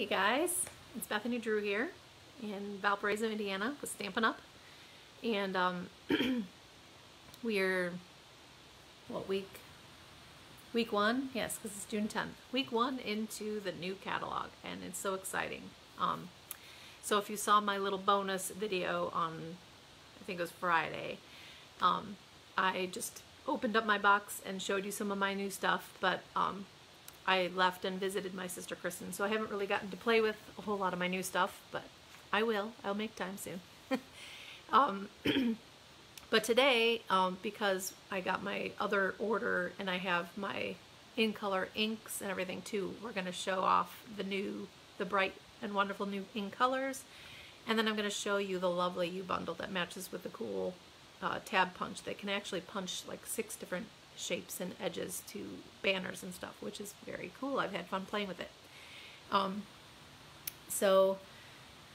you guys, it's Bethany Drew here in Valparaiso, Indiana with Stampin' Up. And we're, what, week one? Yes, because it's June 10th. Week one into the new catalog, and it's so exciting. So if you saw my little bonus video on, I think it was Friday, I just opened up my box and showed you some of my new stuff, but I left and visited my sister Kristen, so I haven't really gotten to play with a whole lot of my new stuff, but I will. I'll make time soon. But today, because I got my other order and I have my in-color inks and everything too, we're going to show off the bright and wonderful new ink colors, and then I'm going to show you the lovely U-bundle that matches with the cool tab punch that can actually punch like 6 different shapes and edges to banners and stuff, which is very cool. I've had fun playing with it. So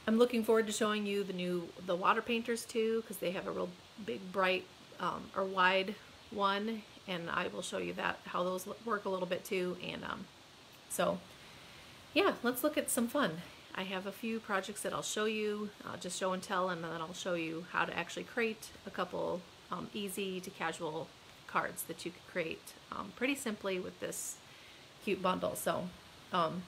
I'm looking forward to showing you the water painters too, because they have a real big, bright or wide one, and I will show you how those work a little bit too. And so yeah, let's look at some fun. I have a few projects that I'll show you, just show and tell, and then I'll show you how to actually create a couple easy to casual cards that you could create pretty simply with this cute bundle. So and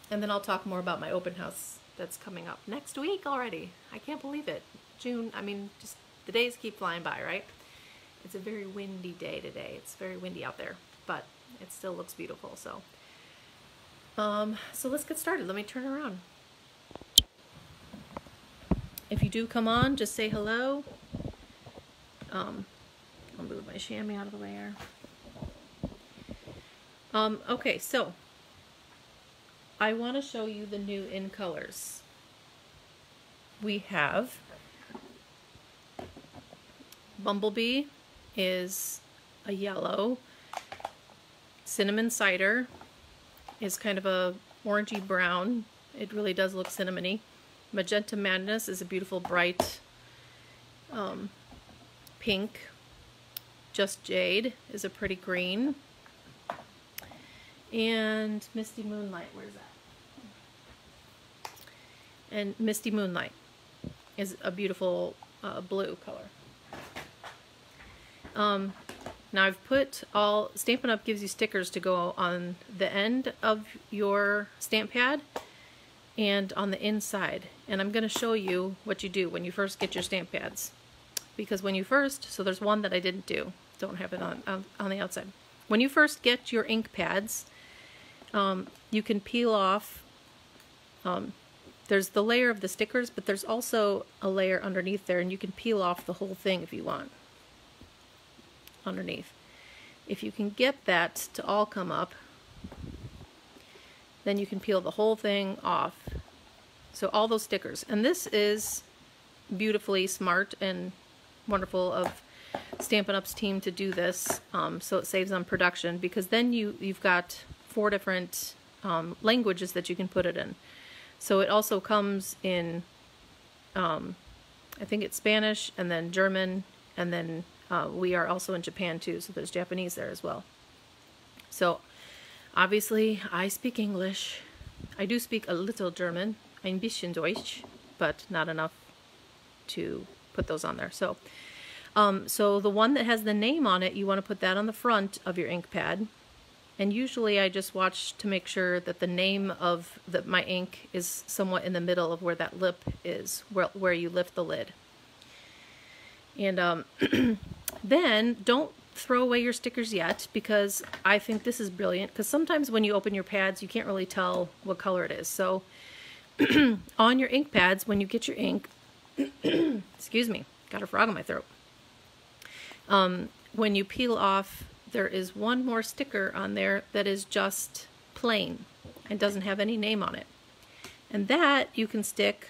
then I'll talk more about my open house that's coming up next week already. I can't believe it. June, I mean, just the days keep flying by, right? It's a very windy day today. It's very windy out there, but it still looks beautiful. So so let's get started. Let me turn around. If you do come on, just say hello. I'll move my chamois out of the way here. Okay, so I want to show you the new in colors. We have Bumblebee is a yellow. Cinnamon Cider is kind of a orangey brown. It really does look cinnamony. Magenta Madness is a beautiful bright pink. Just Jade is a pretty green. And Misty Moonlight, where's that? And Misty Moonlight is a beautiful blue color. Now I've put Stampin' Up! Gives you stickers to go on the end of your stamp pad and on the inside. And I'm going to show you what you do when you first get your stamp pads. Because when you so there's one that I didn't do. Don't have it on the outside. When you first get your ink pads, you can peel off, there's the layer of the stickers, but there's also a layer underneath there, and you can peel off the whole thing if you want, underneath. If you can get that to all come up, then you can peel the whole thing off. So all those stickers. And this is beautifully smart and wonderful of Stampin' Up's team to do this, so it saves on production, because then you've got 4 different languages that you can put it in. So it also comes in, I think it's Spanish, and then German, and then we are also in Japan too, so there's Japanese there as well. So obviously I speak English. I do speak a little German, ein bisschen Deutsch, but not enough to put those on there. So so the one that has the name on it, you want to put that on the front of your ink pad. And usually I just watch to make sure that the name of my ink is somewhat in the middle of where that lip is, where you lift the lid. And then don't throw away your stickers yet, because I think this is brilliant, because sometimes when you open your pads you can't really tell what color it is. So on your ink pads, when you get your ink, excuse me, got a frog in my throat. When you peel off, there is one more sticker on there that is just plain and doesn't have any name on it. And that you can stick,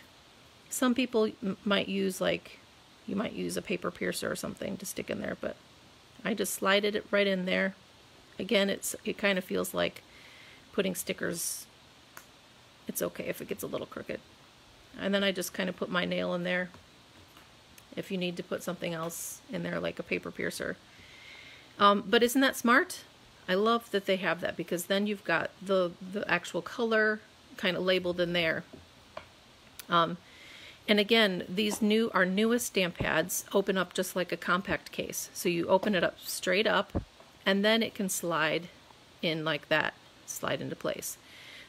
some people might use, like, you might use a paper piercer or something to stick in there, but I just slided it right in there. Again, it kind of feels like putting stickers. It's okay if it gets a little crooked. And then I just kind of put my nail in there if you need to put something else in there, like a paper piercer. But isn't that smart? I love that they have that, because then you've got the actual color kind of labeled in there. And again, our newest stamp pads open up just like a compact case. So you open it up straight up, and then it can slide in like that, slide into place.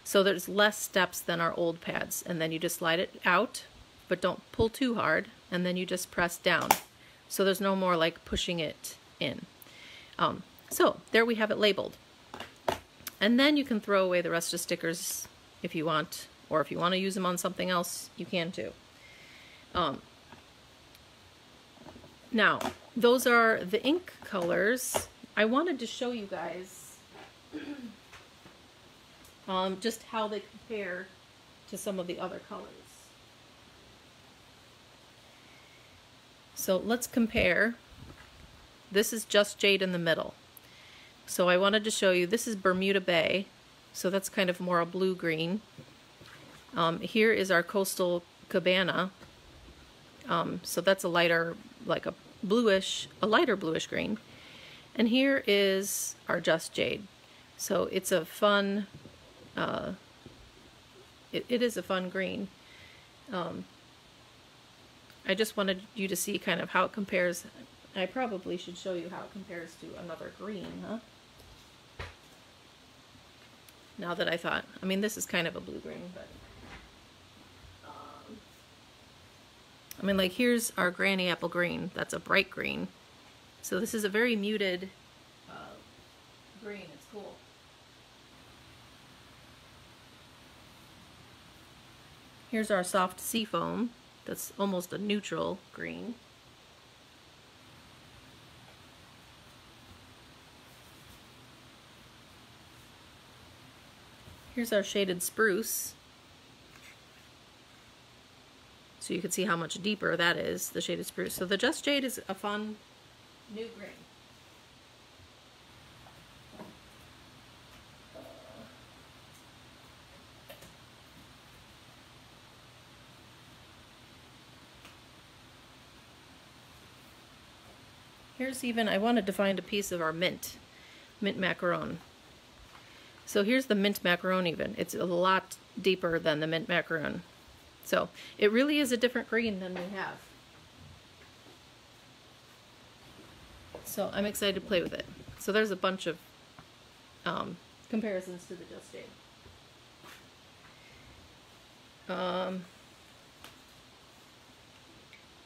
So there's less steps than our old pads, and then you just slide it out, but don't pull too hard, and then you just press down. So there's no more like pushing it in. So there we have it labeled. And then you can throw away the rest of the stickers if you want, or if you want to use them on something else, you can too. Now, those are the ink colors. I wanted to show you guys just how they compare to some of the other colors. So let's compare. This is Just Jade in the middle. So I wanted to show you, this is Bermuda Bay, so that's kind of more a blue-green. Here is our Coastal Cabana. So that's a lighter, like a lighter bluish green. And here is our Just Jade. So it's a fun, it is a fun green. I just wanted you to see kind of how it compares. I probably should show you how it compares to another green, huh? Now that I thought, I mean, this is kind of a blue-green, but I mean, like, here's our Granny Apple Green. That's a bright green. So this is a very muted green. It's cool. Here's our Soft Seafoam. That's almost a neutral green. Here's our Shaded Spruce. So you can see how much deeper that is, the Shaded Spruce. So the Just Jade is a fun new green. Here's even, I wanted to find a piece of our mint macaron. So here's the mint macaron even. It's a lot deeper than the mint macaron. So it really is a different green than we have. So I'm excited to play with it. So there's a bunch of comparisons to the Just Jade.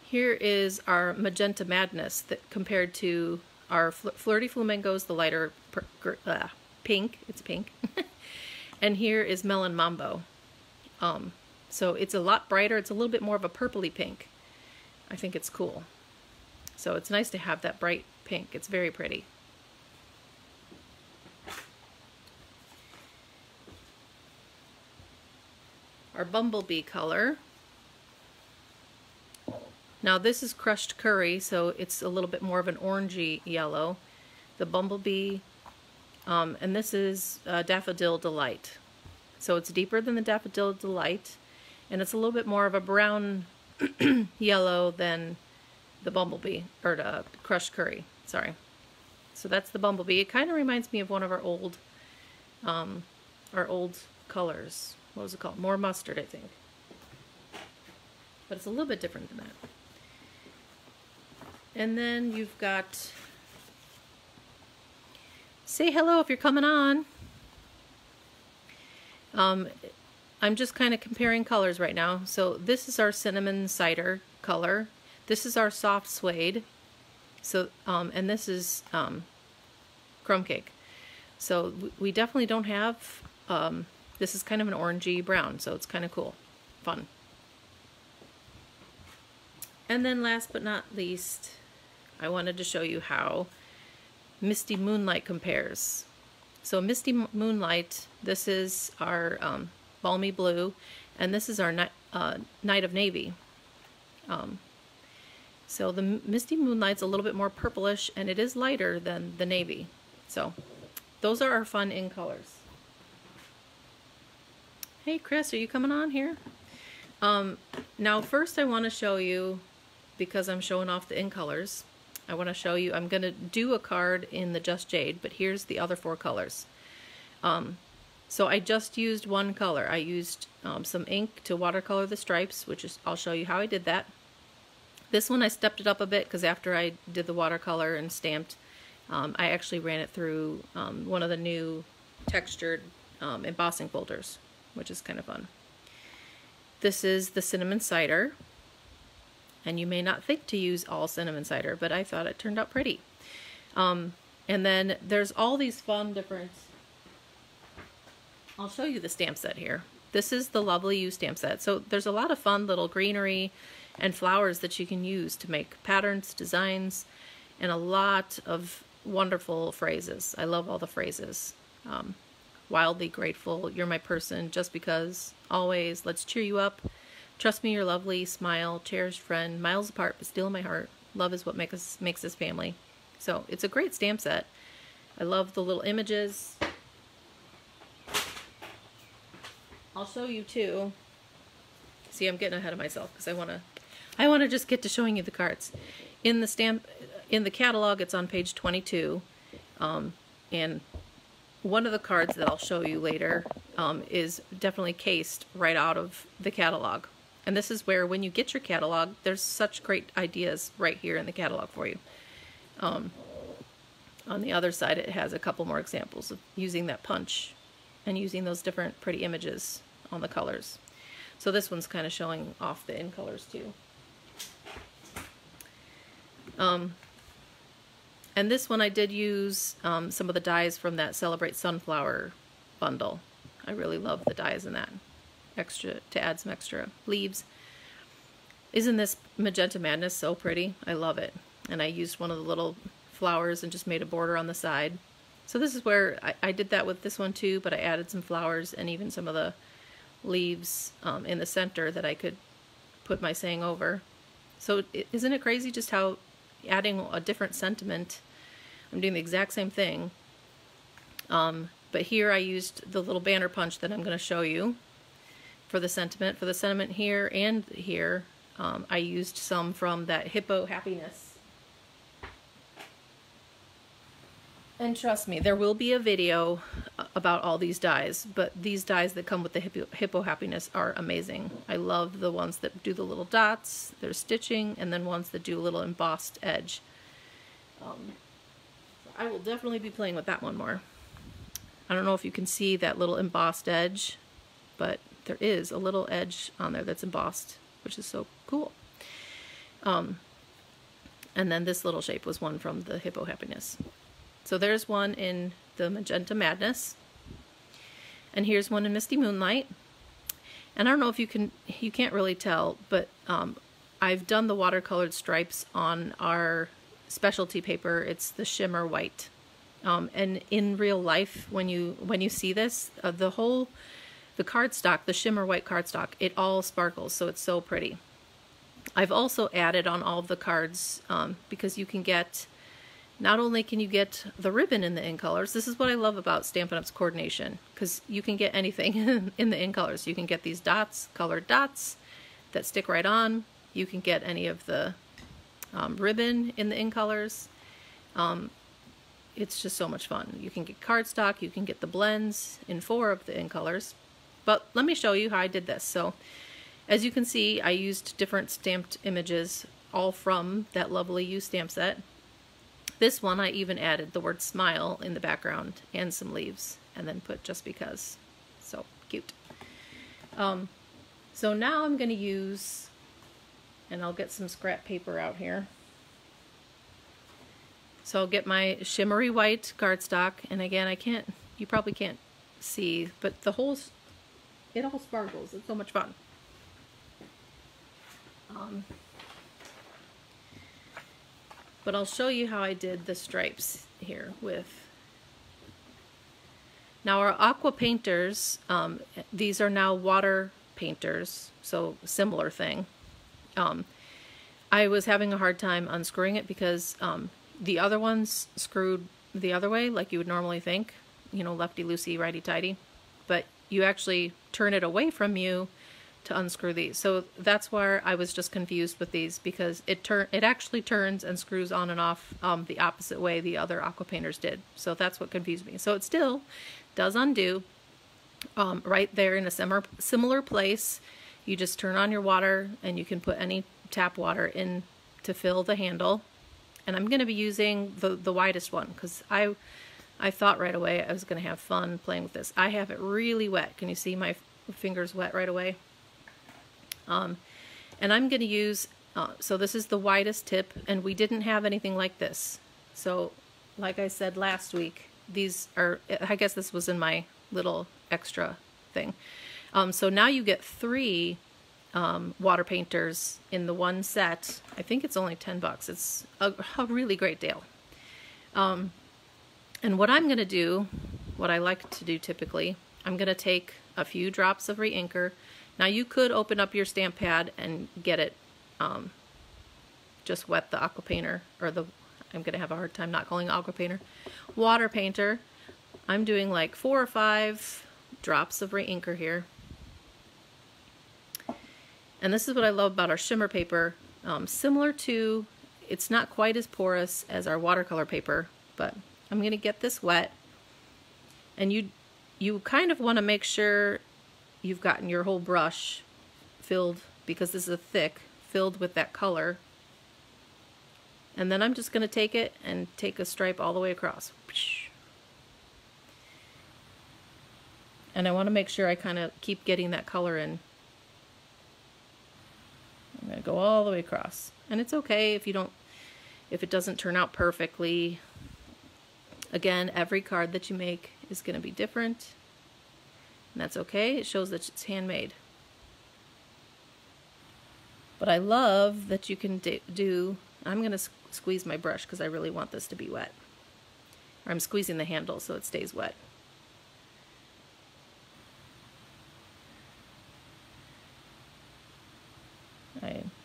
Here is our Magenta Madness that compared to our Flirty Flamingos, the lighter pink. It's pink. And here is Melon Mambo. So it's a lot brighter. It's a little bit more of a purpley pink. I think it's cool. So it's nice to have that bright pink. It's very pretty. Our Bumblebee color. Now this is Crushed Curry, so it's a little bit more of an orangey yellow. The Bumblebee, and this is Daffodil Delight. So it's deeper than the Daffodil Delight, and it's a little bit more of a brown yellow than the Bumblebee, or the Crushed Curry, sorry. So that's the Bumblebee. It kind of reminds me of one of our old colors. What was it called? More Mustard, I think. But it's a little bit different than that. And then you've got, say hello if you're coming on. I'm just kind of comparing colors right now. So this is our Cinnamon Cider color. This is our Soft Suede. So, and this is Crumb Cake. So we definitely don't have, this is kind of an orangey brown, so it's kind of cool, fun. And then last but not least, I wanted to show you how Misty Moonlight compares. So Misty Moonlight, this is our Balmy Blue, and this is our Night of Navy. So the Misty Moonlight's a little bit more purplish, and it is lighter than the navy. So those are our fun in colors. Hey Chris, are you coming on here? Now first I want to show you, because I'm showing off the in colors, I want to show you, I'm going to do a card in the Just Jade, but here's the other 4 colors. So I just used one color. I used some ink to watercolor the stripes, I'll show you how I did that. This one I stepped it up a bit because after I did the watercolor and stamped, I actually ran it through one of the new textured embossing folders, which is kind of fun. This is the cinnamon cider, and you may not think to use all cinnamon cider, but I thought it turned out pretty. And then there's all these fun different... I'll show you the stamp set here. This is the Lovely You stamp set. So there's a lot of fun little greenery and flowers that you can use to make patterns, designs, and a lot of wonderful phrases. I love all the phrases. Wildly grateful, you're my person, just because, always, let's cheer you up, trust me, you're lovely, smile, cherished friend, miles apart but still in my heart, love is what makes us family. So it's a great stamp set. I love the little images. I'll show you too. See, I'm getting ahead of myself because I want to just get to showing you the cards. In the catalog, it's on page 22, and one of the cards that I'll show you later is definitely cased right out of the catalog. And this is where, when you get your catalog, there's such great ideas right here in the catalog for you. On the other side, it has a couple more examples of using that punch and using those different pretty images on the colors. So this one's kind of showing off the in colors too. And this one I did use some of the dies from that Celebrate Sunflower bundle. I really love the dies in that. To add some extra leaves. Isn't this Magenta Madness so pretty? I love it. And I used one of the little flowers and just made a border on the side. So this is where I did that with this one too, but I added some flowers and even some of the leaves in the center that I could put my saying over. So isn't it crazy just how adding a different sentiment, I'm doing the exact same thing. But here I used the little banner punch that I'm going to show you for the sentiment. For the sentiment here and here, I used some from that Hippo Happiness. And trust me, there will be a video about all these dies, but these dies that come with the Hippo Happiness are amazing. I love the ones that do the little dots, there's stitching, and then ones that do a little embossed edge. I will definitely be playing with that one more. I don't know if you can see that little embossed edge, but there is a little edge on there that's embossed, which is so cool. And then this little shape was one from the Hippo Happiness. So there's one in the Magenta Madness, and here's one in Misty Moonlight. And I don't know if you can't really tell, but I've done the watercolored stripes on our specialty paper. It's the shimmer white. And in real life, when you see this, the cardstock, the shimmer white cardstock, it all sparkles, so it's so pretty. I've also added on all of the cards because you can get. Not only can you get the ribbon in the in colors, this is what I love about Stampin' Up's coordination, because you can get anything in the in colors. You can get these dots, colored dots that stick right on. You can get any of the ribbon in the in colors. It's just so much fun. You can get cardstock, you can get the blends in 4 of the in colors. But let me show you how I did this. So as you can see, I used different stamped images, all from that Lovely You stamp set. This one I even added the word smile in the background and some leaves, and then put just because. So cute. So now I'm going to use, and I'll get some scrap paper out here. So I'll get my shimmery white cardstock, and again, you probably can't see, but it all sparkles. It's so much fun. But I'll show you how I did the stripes here with. Now our Aqua Painters, these are now water painters, so similar thing. I was having a hard time unscrewing it because the other ones screwed the other way, like you would normally think, lefty-loosey, righty-tighty. But you actually turn it away from you to unscrew these. So that's where I was just confused with these, because it actually turns and screws on and off the opposite way the other Aqua Painters did. So that's what confused me. So it still does undo, right there in a similar place. You just turn on your water and you can put any tap water in to fill the handle. And I'm going to be using the widest one because I thought right away I was going to have fun playing with this. I have it really wet. Can you see my fingers wet right away? And I'm going to use, so this is the widest tip, and we didn't have anything like this. So like I said last week, these are, I guess this was in my little extra thing. So now you get 3 water painters in the one set. I think it's only $10. It's a really great deal. And what I'm going to do, what I like to do typically, I'm going to take a few drops of re-inker. Now you could open up your stamp pad and get it, just wet the Aqua Painter, or the, I'm going to have a hard time not calling it Aqua Painter, water painter. I'm doing like 4 or 5 drops of re-inker here. And this is what I love about our shimmer paper. Similar to, it's not quite as porous as our watercolor paper, but I'm going to get this wet. And you kind of want to make sure you've gotten your whole brush filled, because this is thick, filled with that color. And then I'm just going to take it and take a stripe all the way across. And I want to make sure I kind of keep getting that color in. I'm going to go all the way across. And it's okay if it doesn't turn out perfectly. Again, every card that you make is going to be different. And that's okay. It shows that it's handmade. But I love that you can do, I'm going to squeeze my brush because I really want this to be wet. Or I'm squeezing the handle so it stays wet.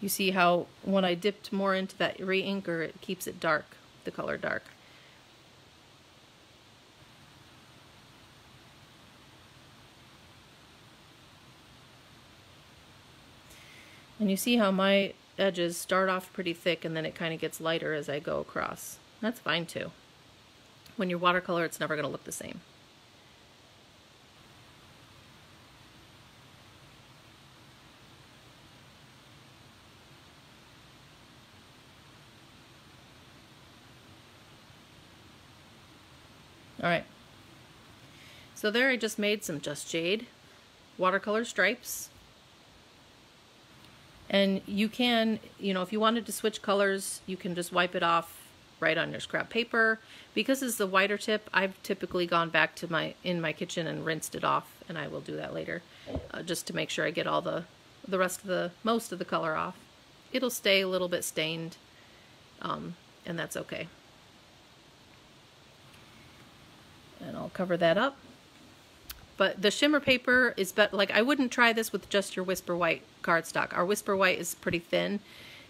You see how when I dipped more into that re-inker, it keeps it dark, the color dark. And you see how my edges start off pretty thick and then it kind of gets lighter as I go across. That's fine too. When you're watercolor, it's never going to look the same. Alright, so there I just made some Just Jade watercolor stripes. And you can, if you wanted to switch colors, you can just wipe it off right on your scrap paper. Because it's the wider tip, I've typically gone back to in my kitchen and rinsed it off, and I will do that later, just to make sure I get all the rest of most of the color off. It'll stay a little bit stained, and that's okay. And I'll cover that up. But the shimmer paper is like, I wouldn't try this with just your Whisper White cardstock. Our Whisper White is pretty thin,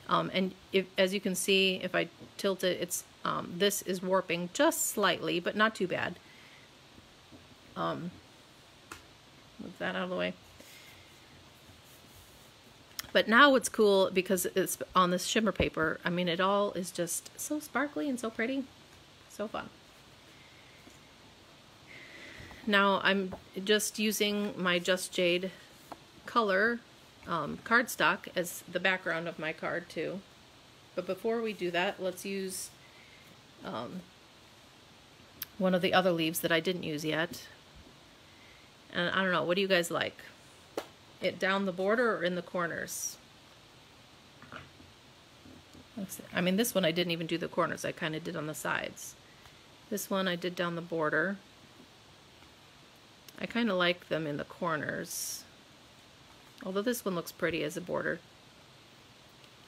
and as you can see, if I tilt it, it's this is warping just slightly, but not too bad. Move that out of the way. But now what's cool, because it's on this shimmer paper, I mean, it all is just so sparkly and so pretty, so fun. Now I'm just using my Just Jade color cardstock as the background of my card too. But before we do that, let's use one of the other leaves that I didn't use yet. And I don't know, what do you guys like? It down the border or in the corners? I mean, this one I didn't even do the corners. I kind of did on the sides. This one I did down the border. I kind of like them in the corners, although this one looks pretty as a border.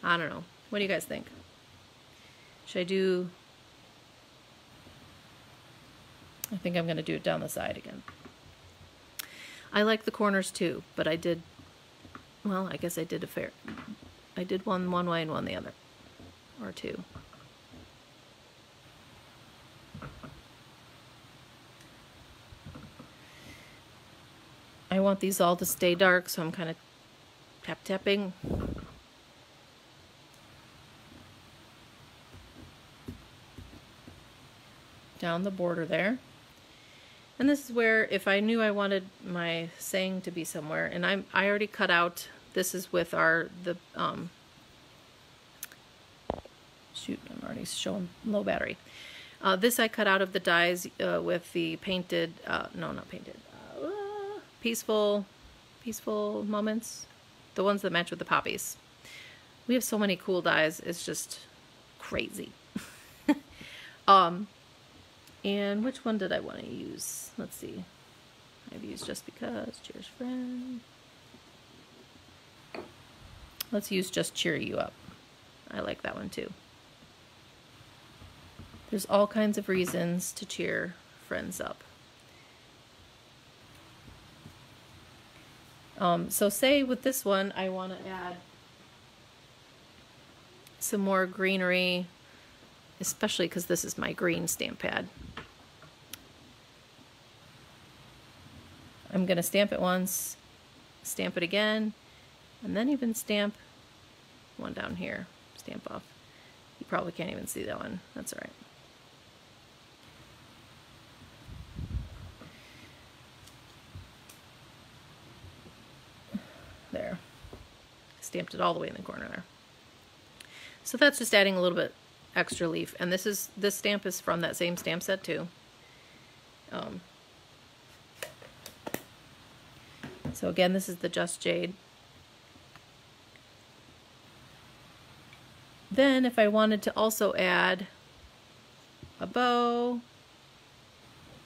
I don't know. What do you guys think? Should I do... I think I'm going to do it down the side again. I like the corners too, but I did... Well, I guess I did I did one way and one the other. Or two. I want these all to stay dark, so I'm kind of tapping. Down the border there. And this is where, if I knew I wanted my saying to be somewhere, and I already cut out, this is with shoot, I'm already showing low battery. This I cut out of the dies with the painted, no, not painted, peaceful moments, the ones that match with the poppies. We have so many cool dies, it's just crazy. And which one did I want to use? Let's see. I've used Just Because, Cheers Friend. Let's use Just Cheer You Up. I like that one too. There's all kinds of reasons to cheer friends up. So say with this one, I want to add some more greenery, especially because this is my green stamp pad. I'm going to stamp it once, stamp it again, and then even stamp one down here. Stamp off. You probably can't even see that one. That's all right. There. Stamped it all the way in the corner there. So that's just adding a little bit extra leaf. And this stamp is from that same stamp set too. So again, this is the Just Jade. Then if I wanted to also add a bow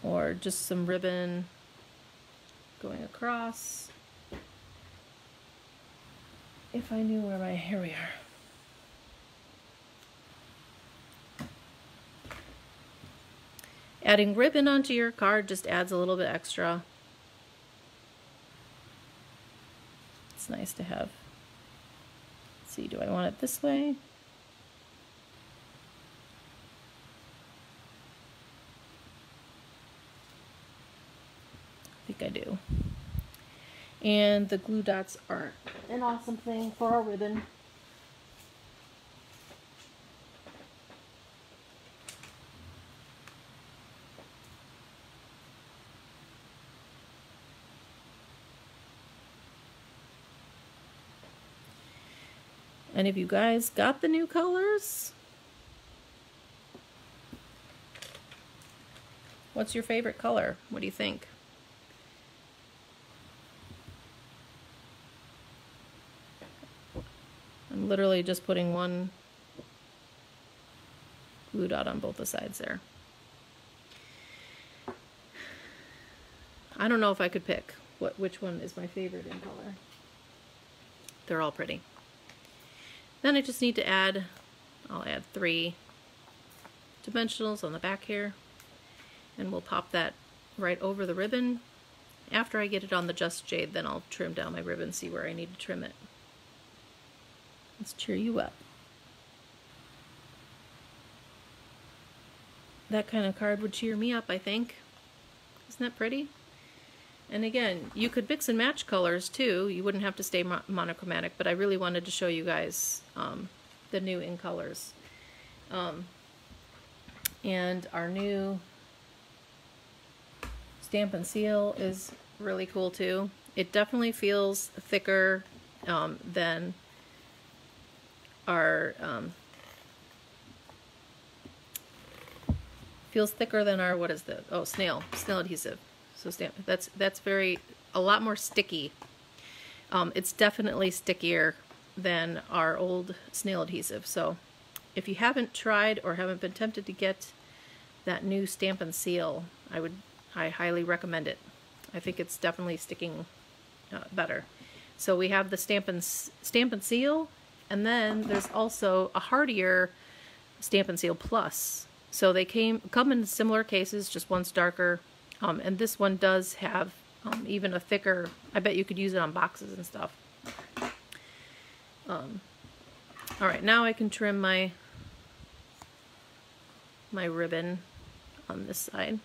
or just some ribbon going across, if I knew where my, here we are. Adding ribbon onto your card just adds a little bit extra. It's nice to have. Let's see, do I want it this way? I think I do. And the glue dots are an awesome thing for our ribbon. And if you guys got the new colors, what's your favorite color? What do you think? I'm literally just putting one glue dot on both the sides there. I don't know if I could pick which one is my favorite in color. They're all pretty. Then I just need to add, I'll add 3 dimensionals on the back here, and we'll pop that right over the ribbon. After I get it on the Just Jade, then I'll trim down my ribbon, see where I need to trim it. Let's cheer you up. That kind of card would cheer me up, I think. Isn't that pretty? And again, you could mix and match colors too. You wouldn't have to stay monochromatic, but I really wanted to show you guys the new in colors. And our new Stampin' Seal is really cool too. It definitely feels thicker than our what is the snail adhesive. So that's a lot more sticky. It's definitely stickier than our old snail adhesive. So if you haven't tried or haven't been tempted to get that new Stampin' Seal, I highly recommend it. I think it's definitely sticking better. So we have the Stampin' Seal, and then there's also a hardier Stampin' Seal Plus. So they come in similar cases, just one's darker. And this one does have even a thicker, I bet you could use it on boxes and stuff. Alright, now I can trim my ribbon on this side.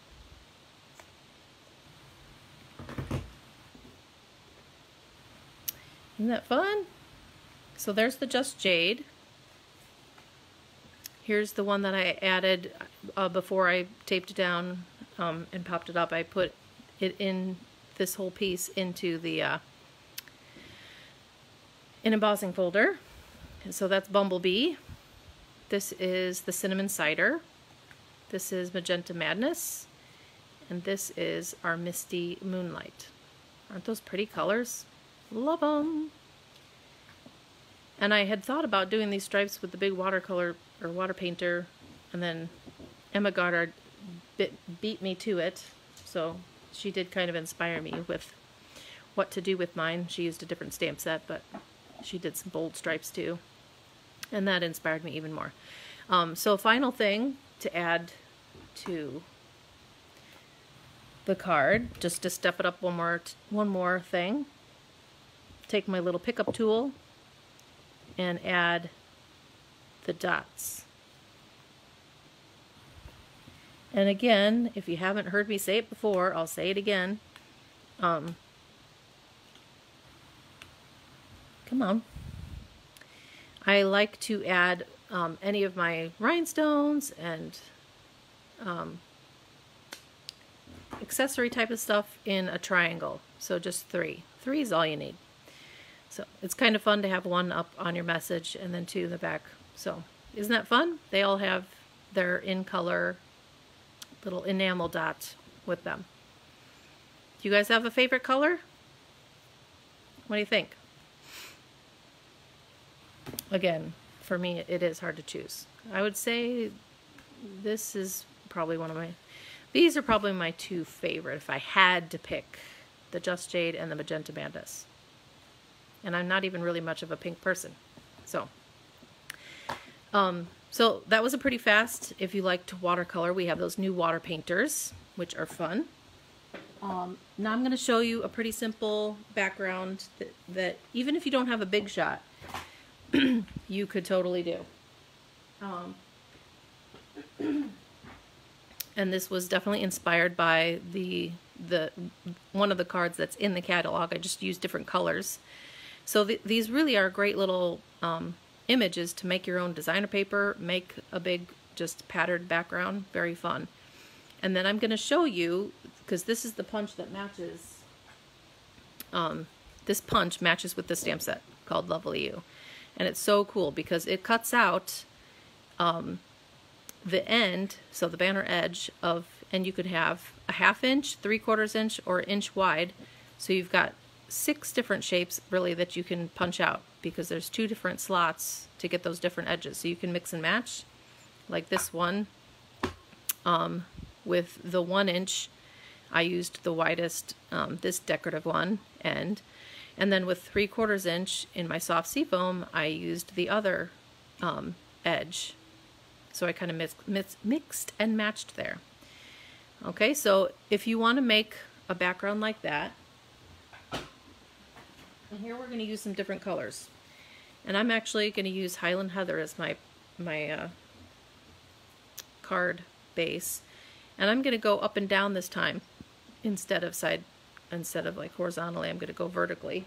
Isn't that fun? So there's the Just Jade. Here's the one that I added before I taped it down and popped it up. I put it in this whole piece into the an embossing folder. And so that's Bumblebee. This is the Cinnamon Cider. This is Magenta Madness. And this is our Misty Moonlight. Aren't those pretty colors? Love them. And I had thought about doing these stripes with the big watercolor or water painter, and then Emma Goddard beat me to it. So she did kind of inspire me with what to do with mine. She used a different stamp set, but she did some bold stripes too. And that inspired me even more. So final thing to add to the card, just to step it up one more thing. Take my little pickup tool and add the dots. And again, if you haven't heard me say it before, I'll say it again. Come on. I like to add any of my rhinestones and accessory type of stuff in a triangle. So just 3. 3 is all you need. So it's kind of fun to have 1 up on your message and then 2 in the back. So isn't that fun? They all have their in color little enamel dot with them. Do you guys have a favorite color? What do you think? Again, for me, it is hard to choose. I would say this is probably these are probably my 2 favorite if I had to pick, the Just Jade and the Magenta Madness. And I'm not even really much of a pink person. So that was a pretty fast. If you like to watercolor, we have those new water painters, which are fun. Now I'm going to show you a pretty simple background that even if you don't have a big shot, you could totally do. And this was definitely inspired by the one of the cards that's in the catalog. I just used different colors. So these really are great little images to make your own designer paper, make a big just patterned background. Very fun. And then I'm going to show you, because this is the punch that matches, this punch matches with the stamp set called Lovely You. And it's so cool because it cuts out the end, so the banner edge of, and you could have a 1/2 inch, 3/4 inch, or inch wide. So you've got 6 different shapes really that you can punch out, because there's 2 different slots to get those different edges. So you can mix and match, like this one with the 1 inch. I used the widest, this decorative one end. And then with 3/4 inch in my soft seafoam, I used the other edge. So I kind of mixed and matched there. Okay, so if you want to make a background like that, and here we're going to use some different colors. And I'm actually going to use Highland Heather as my card base. And I'm going to go up and down this time instead of like horizontally. I'm going to go vertically.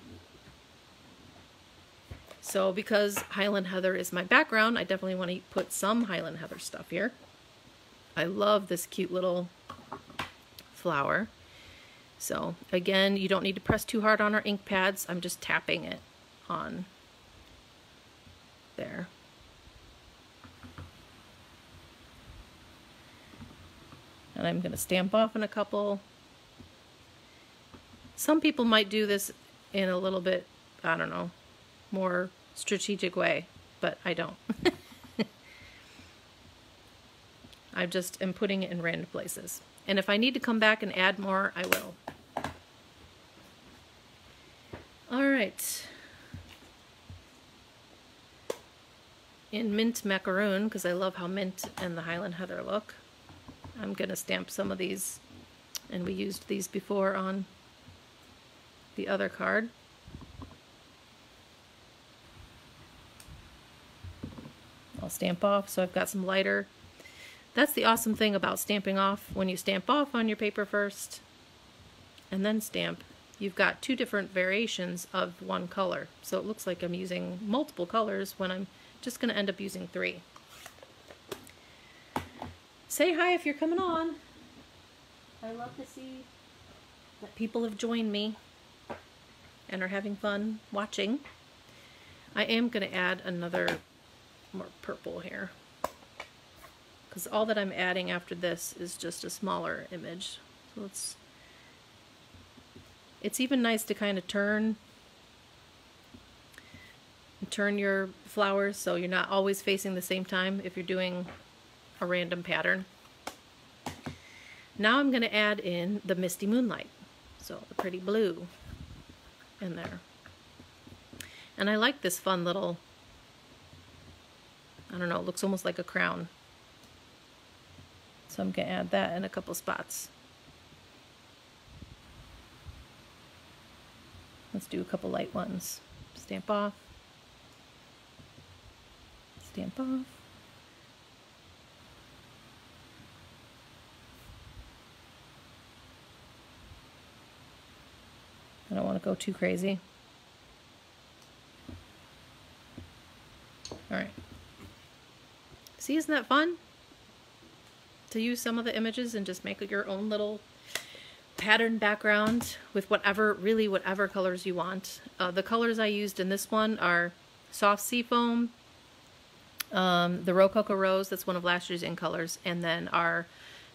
So because Highland Heather is my background, I definitely want to put some Highland Heather stuff here. I love this cute little flower. So again, you don't need to press too hard on our ink pads. I'm just tapping it on there. And I'm going to stamp off in a couple. Some people might do this in a little bit, I don't know, more strategic way, but I don't. I just am putting it in random places. And if I need to come back and add more, I will. All right. In Mint Macaroon, because I love how mint and the Highland Heather look, I'm going to stamp some of these, and we used these before on the other card. I'll stamp off, so I've got some lighter. That's the awesome thing about stamping off. When you stamp off on your paper first and then stamp, you've got 2 different variations of one color. So it looks like I'm using multiple colors when I'm just going to end up using 3. Say hi if you're coming on. I love to see that people have joined me and are having fun watching. I am going to add another more purple here, because all that I'm adding after this is just a smaller image. So it's even nice to kind of turn your flowers so you're not always facing the same time if you're doing a random pattern. Now I'm going to add in the Misty Moonlight, so the pretty blue in there. And I like this fun little, I don't know, it looks almost like a crown. So I'm going to add that in a couple spots. Let's do a couple light ones. Stamp off. Stamp off. I don't want to go too crazy. Alright. See, isn't that fun? To use some of the images and just make your own little pattern background with whatever colors you want. The colors I used in this one are Soft Seafoam, the Rococo Rose, that's one of last year's in colors, and then our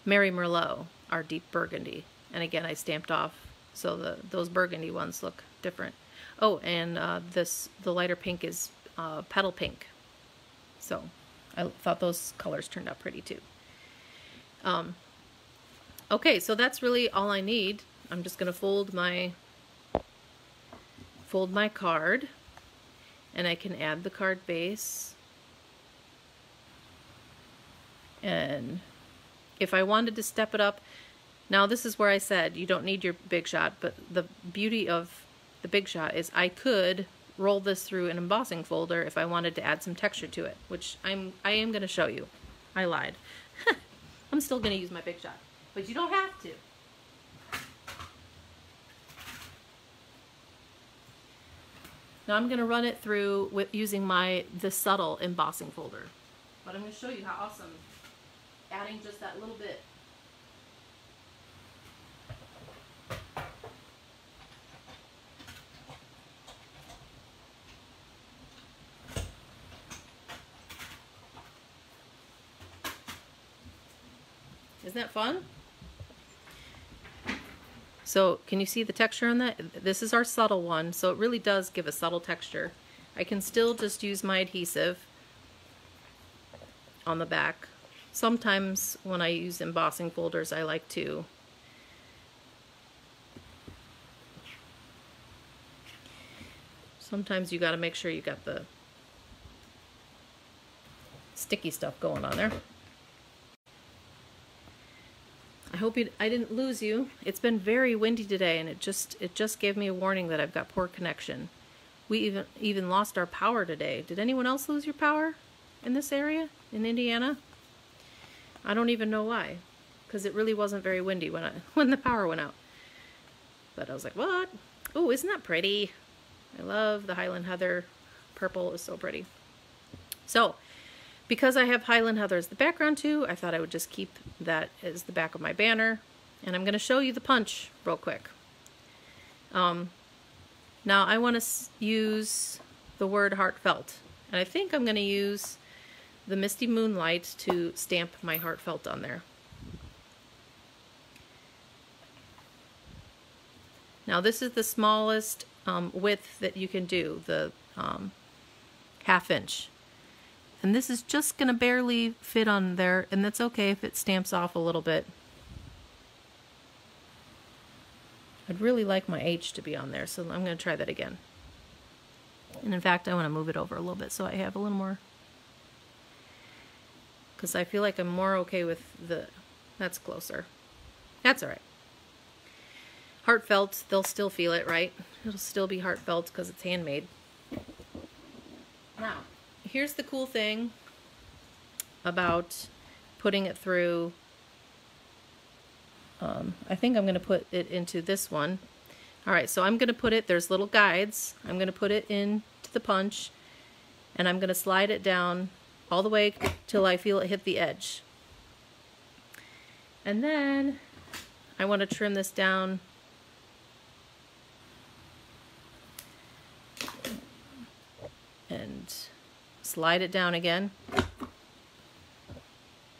Mary Merlot, our Deep Burgundy. And again, I stamped off, so those burgundy ones look different. Oh, and the lighter pink is Petal Pink. So I thought those colors turned out pretty too. Okay, so that's really all I need. I'm just going to fold my card, and I can add the card base. And if I wanted to step it up, now this is where I said you don't need your Big Shot, but the beauty of the Big Shot is I could roll this through an embossing folder if I wanted to add some texture to it, which I am going to show you. I lied. I'm still going to use my Big Shot, but you don't have to. Now I'm going to run it through with using the subtle embossing folder, but I'm going to show you how awesome adding just that little bit. Isn't that fun? So can you see the texture on that? This is our subtle one, so it really does give a subtle texture. I can still just use my adhesive on the back. Sometimes when I use embossing folders, I like to sometimes you got to make sure you got the sticky stuff going on there. I hope I didn't lose you. It's been very windy today, and it just gave me a warning that I've got poor connection. We even lost our power today. Did anyone else lose your power in this area in Indiana? I don't even know why, because it really wasn't very windy when the power went out. But I was like, what? Oh, isn't that pretty? I love the Highland Heather purple. Is so pretty. So, because I have Highland Heather as the background too, I thought I would just keep that as the back of my banner. And I'm going to show you the punch real quick. Now I want to use the word heartfelt. And I think I'm going to use the Misty Moonlight to stamp my heartfelt on there. Now this is the smallest width that you can do, the 1/2 inch. And this is just going to barely fit on there, and that's okay if it stamps off a little bit. I'd really like my H to be on there, so I'm going to try that again. And in fact, I want to move it over a little bit so I have a little more, because I feel like I'm more okay with that's closer. That's all right. Heartfelt, they'll still feel it, right? It'll still be heartfelt because it's handmade. Now, here's the cool thing about putting it through. I think I'm going to put it into this one. Alright, so I'm going to put it, there's little guides. I'm going to put it into the punch, and I'm going to slide it down all the way till I feel it hit the edge. And then I want to trim this down and slide it down again.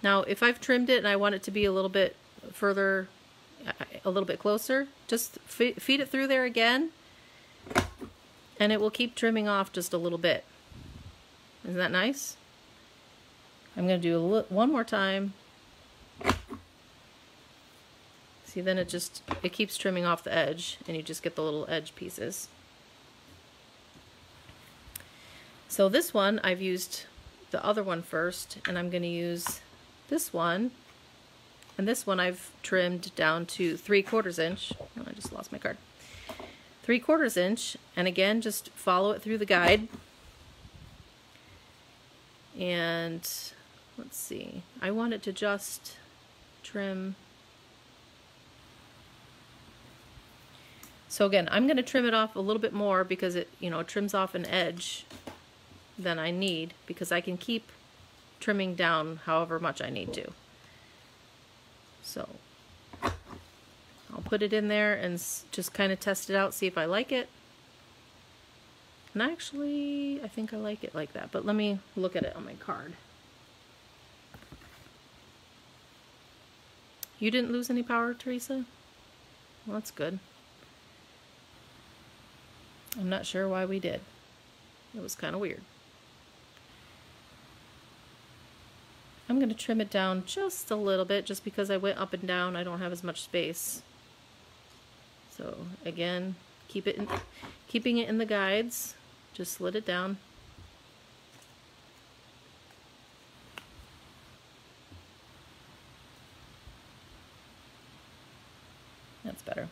Now, if I've trimmed it and I want it to be a little bit further, a little bit closer, just feed it through there again, and it will keep trimming off just a little bit. Isn't that nice? I'm going to do one more time. See, then it keeps trimming off the edge, and you just get the little edge pieces. So this one, I've used the other one first, and I'm going to use this one, and this one I've trimmed down to 3/4 inch. Oh, I just lost my card. 3/4 inch, and again, just follow it through the guide. And let's see, I want it to just trim. So again, I'm going to trim it off a little bit more because it, trims off an edge than I need, because I can keep trimming down however much I need to. So I'll put it in there and just kind of test it out, see if I like it. And actually, I think I like it like that, but let me look at it on my card. You didn't lose any power, Teresa? Well, that's good. I'm not sure why we did. It was kind of weird. I'm going to trim it down just a little bit, just because I went up and down. I don't have as much space. So again, keeping it in the guides. Just slid it down. That's better.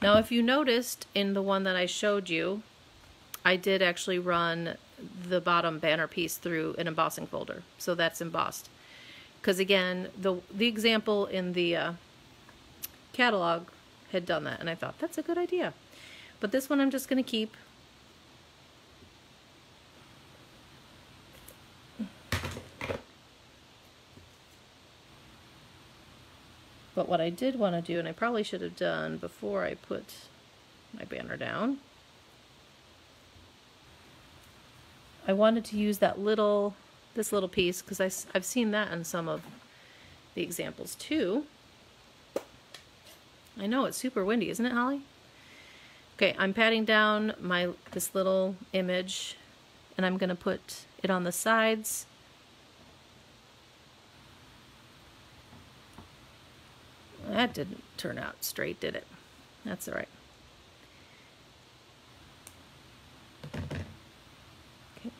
Now, if you noticed in the one that I showed you, I did actually run the bottom banner piece through an embossing folder, so that's embossed. Because again, the example in the catalog had done that, and I thought that's a good idea. But this one I'm just going to keep. But what I did want to do, and I probably should have done before I put my banner down, I wanted to use this little piece, because I've seen that in some of the examples too. I know, it's super windy, isn't it, Holly? Okay, I'm patting down this little image, and I'm going to put it on the sides. That didn't turn out straight, did it? That's all right. Okay.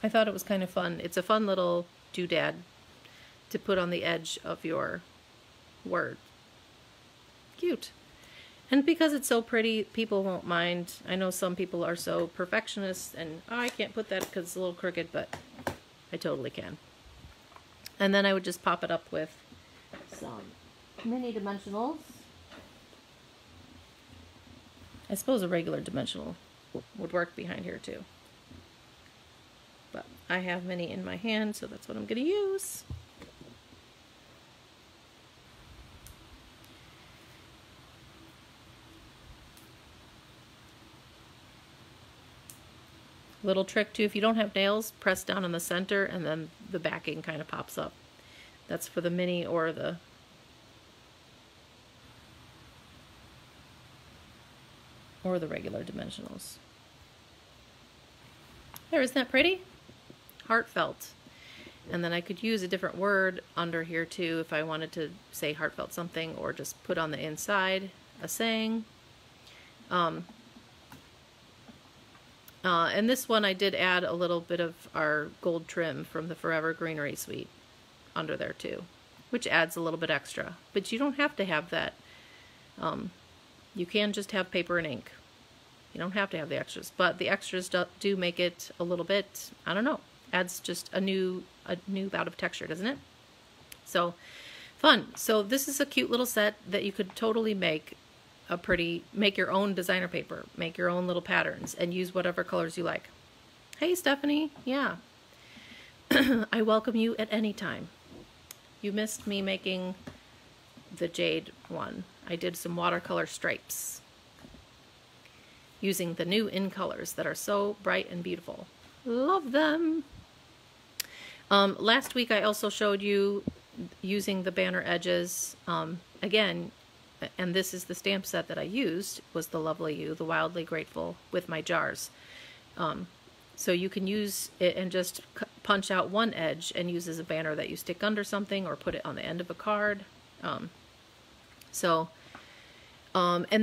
I thought it was kind of fun. It's a fun little doodad to put on the edge of your word. Cute. And because it's so pretty, people won't mind. I know some people are so perfectionist and, oh, I can't put that because it's a little crooked, but I totally can. And then I would just pop it up with some mini dimensionals. I suppose a regular dimensional would work behind here too. But I have mini in my hand, so that's what I'm going to use. Little trick too, if you don't have nails, press down in the center and then the backing kind of pops up. That's for the mini or the regular dimensionals. There, isn't that pretty? Heartfelt. And then I could use a different word under here too if I wanted to say heartfelt something, or just put on the inside a saying. And this one I did add a little bit of our gold trim from the Forever Greenery Suite under there too, which adds a little bit extra. But you don't have to have that. You can just have paper and ink. You don't have to have the extras, but the extras do make it a little bit, I don't know, adds just a new bout of texture, doesn't it? So fun. So this is a cute little set that you could totally make make your own designer paper, make your own little patterns, and use whatever colors you like. Hey, Stephanie. Yeah. I welcome you at any time. You missed me making the jade one. I did some watercolor stripes. using the new in colors that are so bright and beautiful. Love them. Last week I also showed you using the banner edges. Again, and this is the stamp set that I used, was the Lovely You, the Wildly Grateful, with my jars. So you can use it and just punch out one edge and use as a banner that you stick under something or put it on the end of a card. And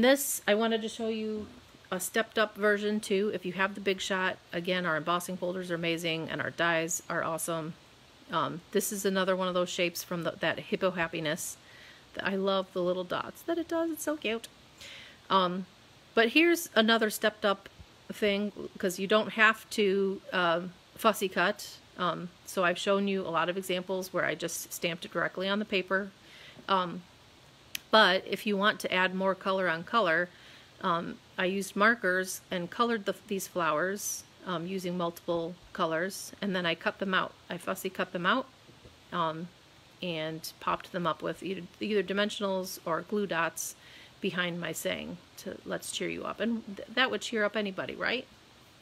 this, I wanted to show you a stepped up version too. If you have the Big Shot, again, our embossing folders are amazing and our dies are awesome. This is another one of those shapes from that Hippo Happiness. I love the little dots that it does. It's so cute. But here's another stepped up thing, because you don't have to fussy cut. So I've shown you a lot of examples where I just stamped it directly on the paper. But if you want to add more color on color, I used markers and colored these flowers using multiple colors, and then I cut them out. I fussy cut them out and popped them up with either dimensionals or glue dots behind my saying to "Let's cheer you up," and that would cheer up anybody, right?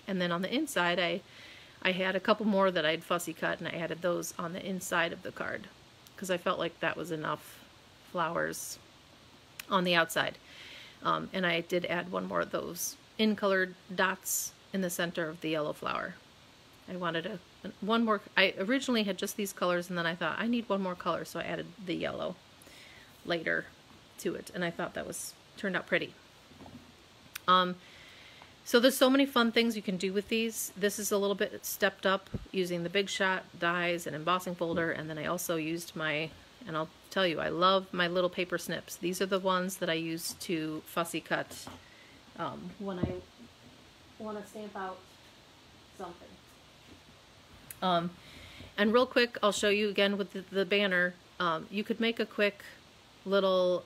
And then on the inside, I had a couple more that I'd fussy cut, and I added those on the inside of the card because I felt like that was enough flowers on the outside. And I did add one more of those in colored dots in the center of the yellow flower. I wanted one more. I originally had just these colors, and then I thought I need one more color, so I added the yellow later to it, and I thought that turned out pretty. So there's so many fun things you can do with these. This is a little bit stepped up using the Big Shot dies and embossing folder, and then I also used and I'll tell you, I love my little paper snips. These are the ones that I use to fussy cut when I want to stamp out something. And real quick, I'll show you again with the banner. You could make a quick little,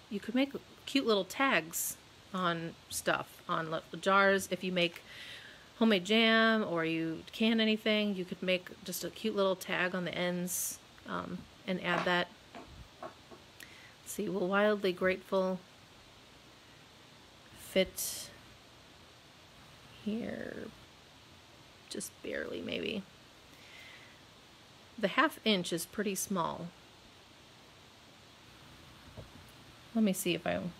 you could make cute little tags on stuff, on jars. If you make homemade jam or you can anything, you could make just a cute little tag on the ends and add that. Let's see, will Wildly Grateful fit here? Just barely, maybe. The 1/2 inch is pretty small. Let me see if I don't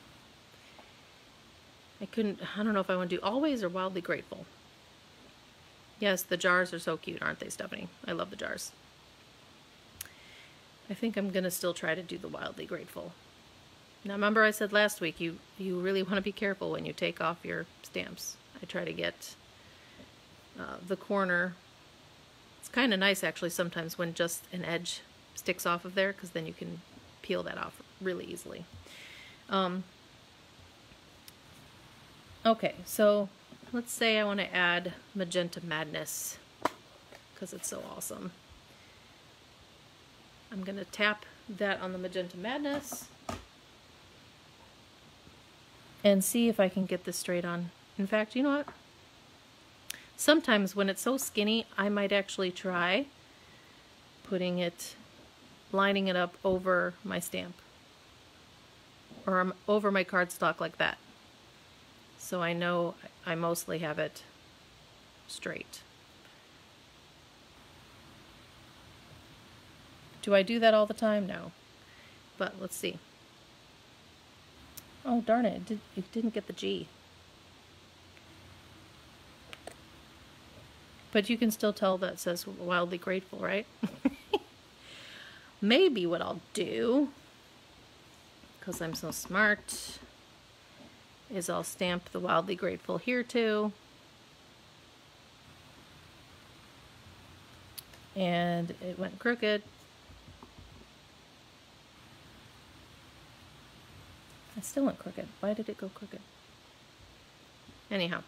know if I want to do Always or Wildly Grateful. Yes, the jars are so cute, aren't they, Stephanie? I love the jars. I think I'm going to still try to do the Wildly Grateful. Now remember I said last week, you really want to be careful when you take off your stamps. I try to get the corner. It's kind of nice actually sometimes when just an edge sticks off of there, because then you can peel that off really easily. Okay, so let's say I want to add Magenta Madness because it's so awesome. I'm going to tap that on the Magenta Madness and see if I can get this straight on. In fact, you know what? Sometimes when it's so skinny, I might actually try lining it up over my stamp or over my cardstock like that. So I know I mostly have it straight. Do I do that all the time? No. But let's see. Oh, darn it. It didn't get the G. But you can still tell that it says Wildly Grateful, right? Maybe what I'll do, because I'm so smart, is I'll stamp the Wildly Grateful here too. And it went crooked. It still went crooked. Why did it go crooked? Anyhow.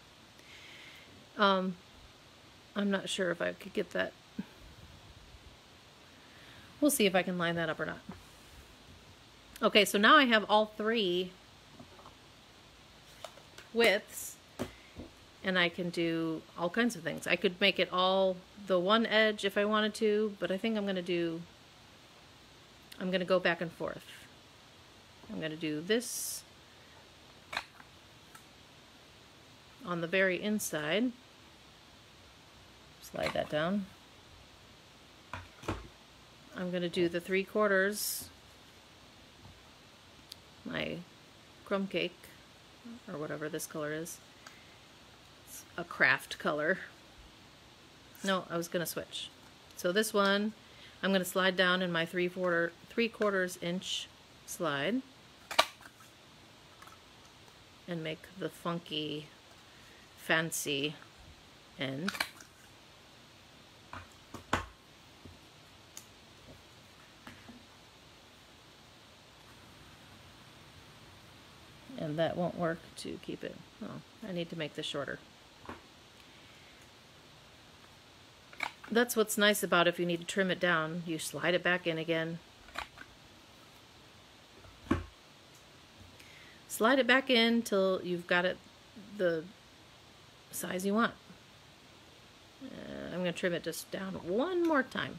I'm not sure if I could get that. We'll see if I can line that up or not. Okay, so now I have all 3 widths, and I can do all kinds of things. I could make it all the one edge if I wanted to, but I think I'm going to go back and forth. I'm going to do this on the very inside. Slide that down. I'm going to do the 3/4, my crumb cake, or whatever this color is. It's a craft color. No, I was going to switch. So this one, I'm going to slide down in my 3/4 inch slide and make the funky, fancy end. And that won't work to keep it. Oh, I need to make this shorter. That's what's nice about if you need to trim it down. You slide it back in again. Slide it back in till you've got it the size you want. I'm going to trim it just down one more time.